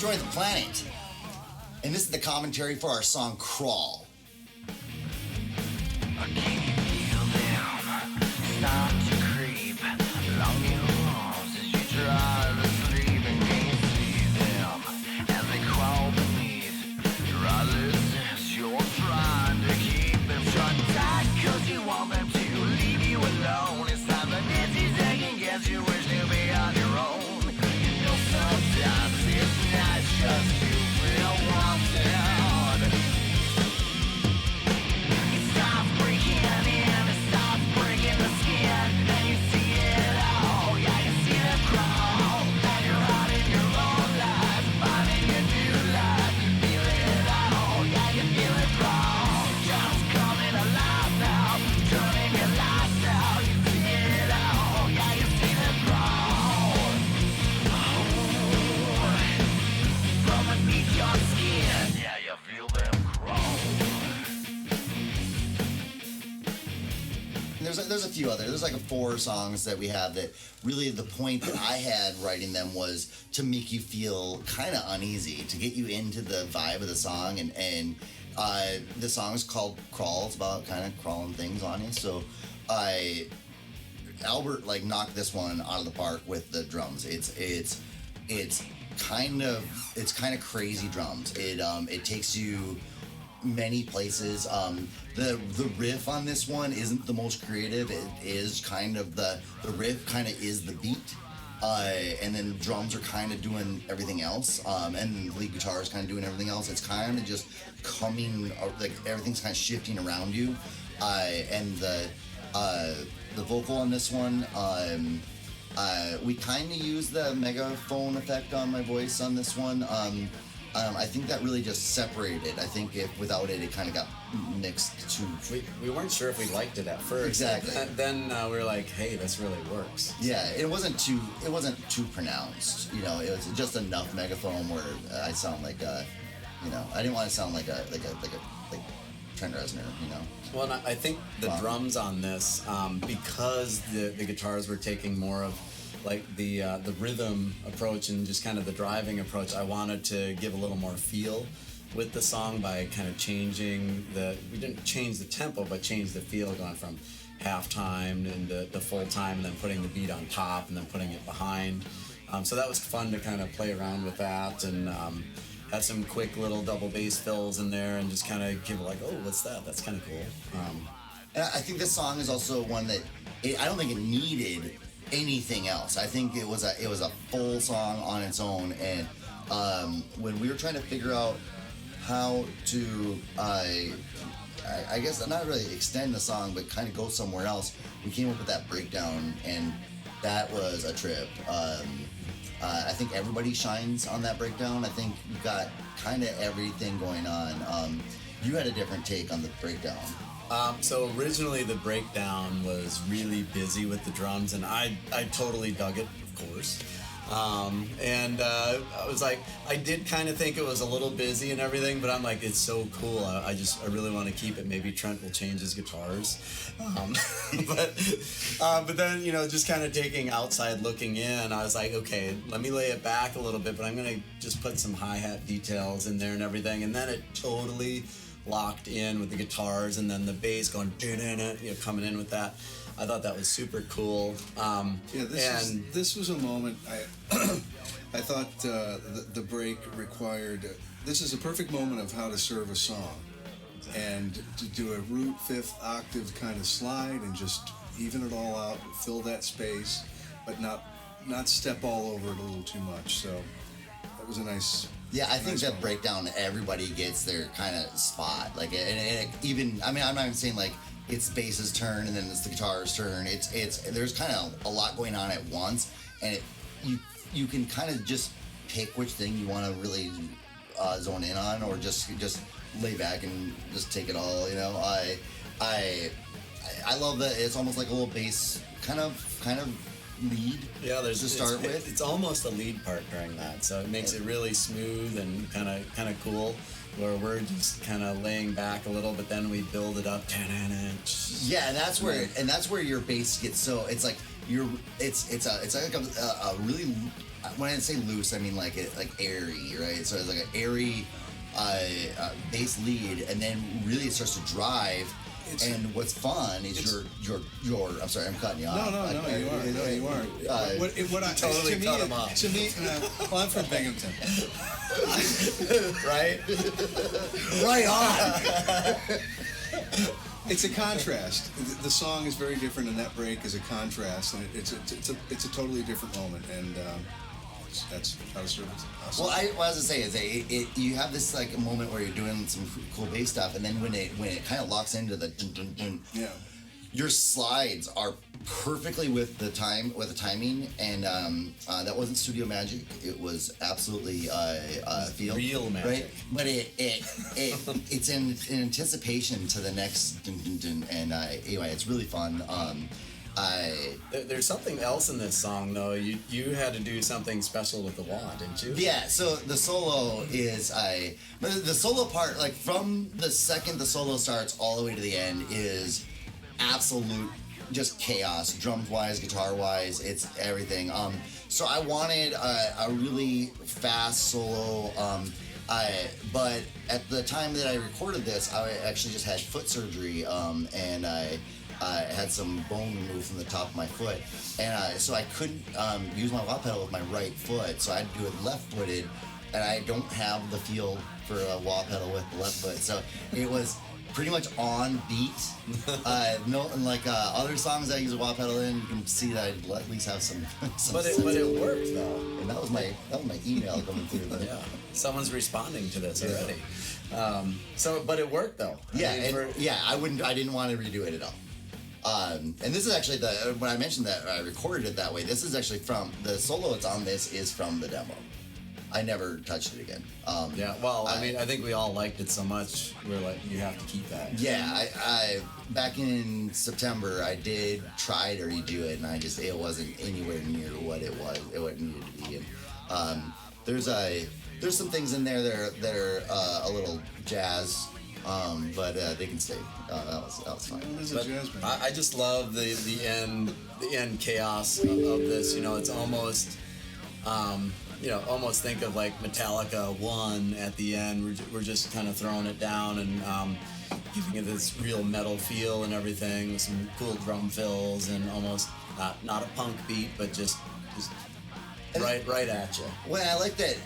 Destroy the Planet. And this is the commentary for our song Crawl. Can you feel them start to creep along your walls as you try to sleep? And can you see them as they crawl beneath your eyelids as you're trying to keep them shut tight? Cause you want them to leave you alone. It's time for this you second guess you wish to be on your own. You know sometimes it's not just you feel wanted. There's a few other. There's like 4 songs that we have that really the point that I had writing them was to make you feel kind of uneasy, to get you into the vibe of the song. And the song is called Crawl. It's about kind of crawling things on you. So Albert like knocked this one out of the park with the drums. It's kind of crazy drums. It takes you many places. The riff on this one isn't the most creative. It is kind of the riff kind of is the beat, and then the drums are kind of doing everything else, and the lead guitar is kind of doing everything else. It's kind of just coming, like everything's kind of shifting around you, and the vocal on this one, we kind of use the megaphone effect on my voice on this one. I think that really just separated. I think without it, it kind of got mixed too. We weren't sure if we liked it at first. Exactly. Then we were like, hey, this really works. Yeah, it wasn't too pronounced. You know, it was just enough megaphone where I sound like I didn't want to sound like Trent Reznor. You know. Well, and I think the drums on this, because the guitars were taking more of like the rhythm approach and just kind of the driving approach, I wanted to give a little more feel with the song by kind of changing we didn't change the tempo, but change the feel, going from halftime into the full time and then putting the beat on top and then putting it behind. So that was fun to kind of play around with that, and had some quick little double bass fills in there and just kind of give it like, oh, what's that? That's kind of cool. And I think this song is also one that I don't think it needed anything else. I think it was a full song on its own, and when we were trying to figure out how to I guess not really extend the song but kind of go somewhere else, we came up with that breakdown, and that was a trip. I think everybody shines on that breakdown. I think you've got kind of everything going on. You had a different take on the breakdown. So originally the breakdown was really busy with the drums, and I totally dug it, of course. And I was like, I did kind of think it was a little busy and everything, but I'm like, it's so cool. I really want to keep it. Maybe Trent will change his guitars. But then, just kind of taking outside looking in, I was like, okay, let me lay it back a little bit, but I'm going to just put some hi-hat details in there and everything. And then it totally locked in with the guitars, and then the bass going coming in with that. I thought that was super cool. This was a moment I thought the break required. This is a perfect moment of how to serve a song, and to do a root 5th octave kind of slide and just even it all out, fill that space, but not step all over it a little too much. So that was a nice. Yeah, I think that breakdown, everybody gets their kind of spot. Like, and even, I mean, I'm not even saying like it's bass's turn and then it's the guitar's turn. It's there's kind of a lot going on at once, and you can kind of just pick which thing you want to really zone in on, or just lay back and just take it all. I love that it's almost like a little bass kind of lead. Yeah, to start with. It's almost a lead part during that, so it makes it really smooth and kind of cool. Where we're just kind of laying back a little, but then we build it up. Yeah, and that's where your bass gets so. It's like it's like a really when I say loose, I mean like airy, right? So it's like an airy bass lead, and then really it starts to drive. And what's fun is your. I'm sorry, I'm cutting you off. No, you aren't. No, you aren't. Totally cut him off. To me, well, I'm from Binghamton. Right? Right on. It's a contrast. The song is very different, and that break is a contrast, and it's a totally different moment, and that's how to serve it. Well, what I was gonna say is you have this like moment where you're doing some cool bass stuff, and then when it kind of locks into the dun, dun, dun, Yeah. your slides are perfectly with the timing, and that wasn't studio magic. It was absolutely feel Real magic. right? But it's in anticipation to the next dun, dun, dun, and anyway, it's really fun. There's something else in this song though. You had to do something special with the wah, didn't you? Yeah, so the solo is the solo part, like from the second the solo starts all the way to the end, is absolute just chaos, drums wise, guitar wise, it's everything. So I wanted a really fast solo. But at the time that I recorded this, I actually just had foot surgery, and I had some bone removed from the top of my foot, and so I couldn't use my wah pedal with my right foot, so I had to do it left-footed, and I don't have the feel for a wah pedal with the left foot, so it was pretty much on beat. No, like other songs I use a wah pedal in, you can see that I at least have some. But it worked though. And that was my email coming through. But Yeah, someone's responding to this already. But it worked though. yeah, I mean, I didn't want to redo it at all. And this is actually when I mentioned that I recorded it that way, this is actually from the solo that's on this is from the demo. I never touched it again. Yeah, well, I mean, I think we all liked it so much. We're like, you have to keep that. Yeah, I back in September I did try to redo it, and it wasn't anywhere near what it needed to be. And there's some things in there that are a little jazz. But they can stay. That was fine. It is a But jazz band. I just love the end chaos of this. You know, it's almost, almost think of like Metallica 1 at the end. We're just kind of throwing it down and giving it this real metal feel and everything with some cool drum fills and almost not a punk beat, but just right at you. Well, I like that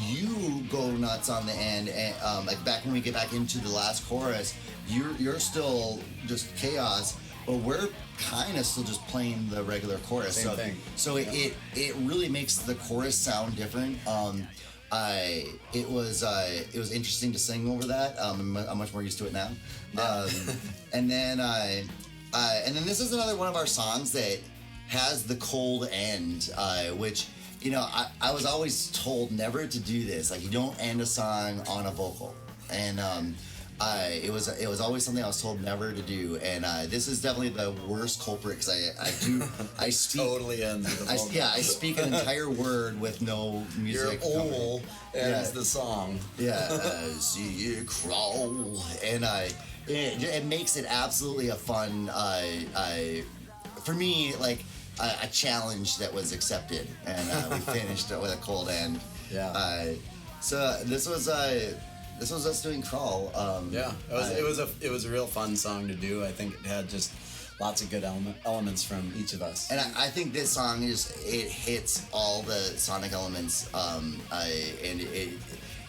you go nuts on the end, and like back when we get back into the last chorus, you're still just chaos, but we're kind of still just playing the regular chorus. Same thing. So it really makes the chorus sound different. It was interesting to sing over that. I'm much more used to it now. And then this is another one of our songs that has the cold end, which, you know, I was always told never to do this. Like, you don't end a song on a vocal, and it was always something I was told never to do. And this is definitely the worst culprit, because I speak Totally ends with the vocal. I speak an entire word with no Your music. owl ends Yeah. the song. Yeah, see you crawl, and it makes it absolutely a fun, for me, like a challenge that was accepted, and we finished it with a cold end. Yeah. So this was us doing Crawl. Yeah, it was a real fun song to do. I think it had just lots of good elements from each of us. And I think this song it hits all the sonic elements, and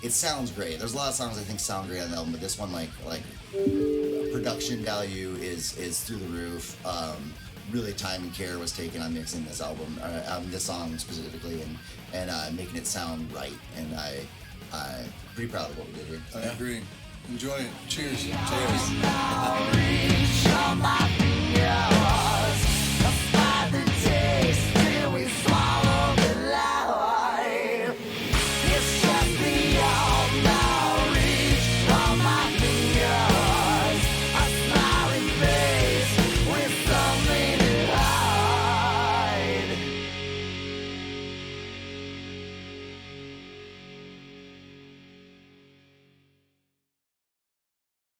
it sounds great. There's a lot of songs I think sound great on the album, but this one, like production value is through the roof. Really, time and care was taken on mixing this album, this song specifically, and making it sound right. And I'm pretty proud of what we did here. I agree. Enjoy it. Cheers. Cheers. Reach on my finger.